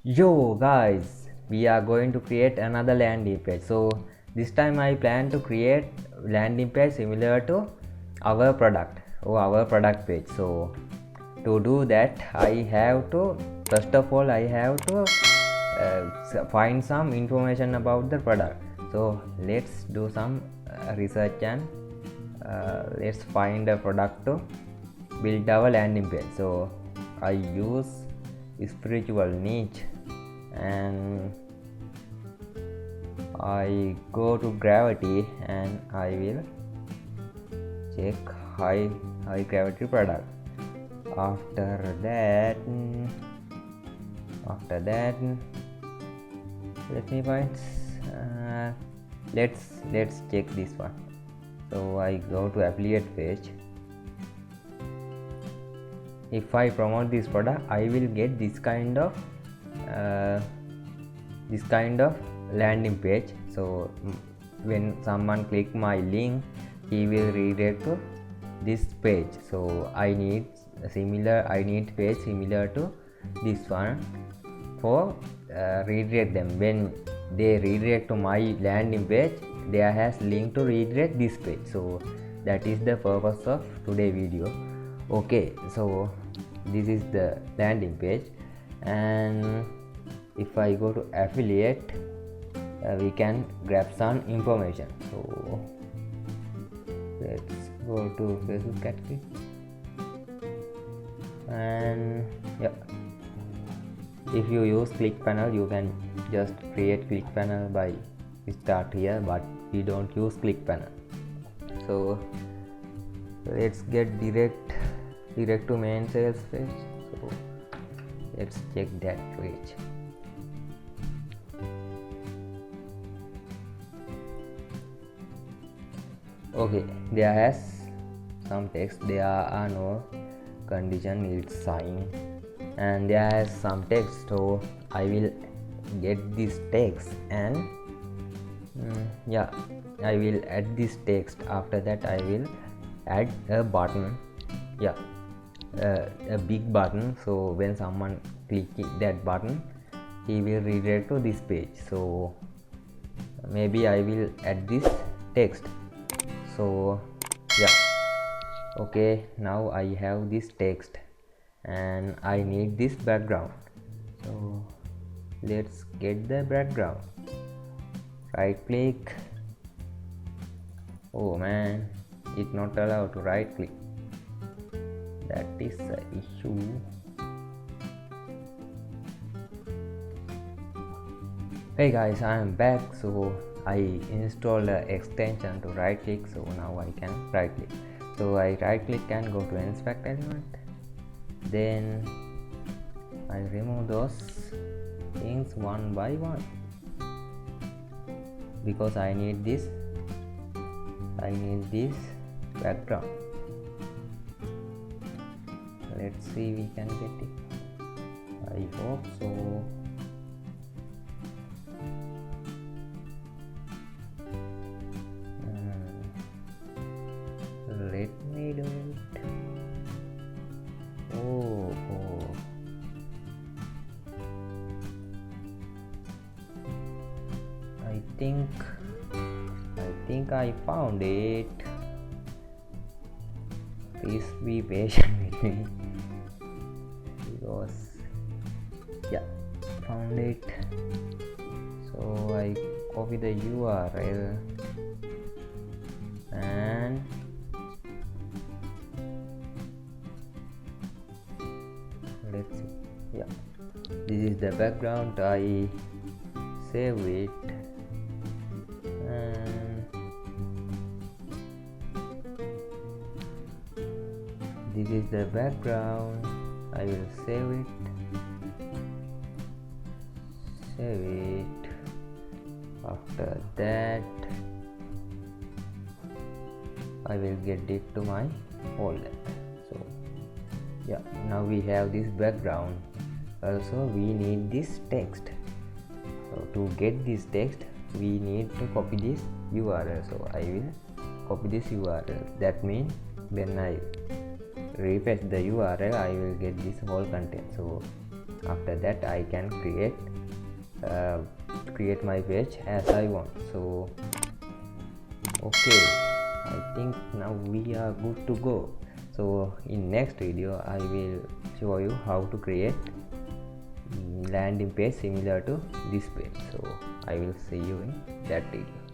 Yo guys, we are going to create another landing page. So this time I plan to create landing page similar to our product or our product page. So to do that, I have to first of all find some information about the product. So let's do some research and let's find a product to build our landing page. So I use spiritual niche and I go to gravity and I will check high gravity product. After that let me find let's check this one. So I go to affiliate page. If I promote this product, I will get this kind of landing page. So when someone click my link, he will redirect to this page. So I need page similar to this one for redirect them. When they redirect to my landing page, there has link to redirect this page. So that is the purpose of today's video. Okay, so this is the landing page, and if I go to affiliate, we can grab some information. So let's go to Facebook category, and yeah, if you use ClickPanel, you can just create ClickPanel by start here, but we don't use ClickPanel. So let's get direct to main sales page. So let's check that page. Okay, there has some text. There are no condition needs sign, and there has some text. So I will get this text and I will add this text. After that I will add a button, a big button. So when someone clicking that button, he will redirect to this page. So maybe I will add this text. So okay, now I have this text and I need this background. So let's get the background. Right click. Oh man, it's not allowed to right click. That is the issue. Hey guys, I am back. So I installed an extension to right click, so now I can right click. So I right click and go to inspect element, then I remove those things one by one because I need this background. Let's see, we can get it. I hope so. Let me do it. Oh. I think I found it. Please be patient with me because found it. So I copy the URL and let's see. This is the background. I save it and this is the background. I will save it. After that I will get it to my folder. So now we have this background. Also we need this text. So to get this text we need to copy this URL. So I will copy this URL. That means when I refresh the URL, I will get this whole content. So After that I can create my page as I want. So okay, I think now we are good to go. So in next video I will show you how to create landing page similar to this page. So I will see you in that video.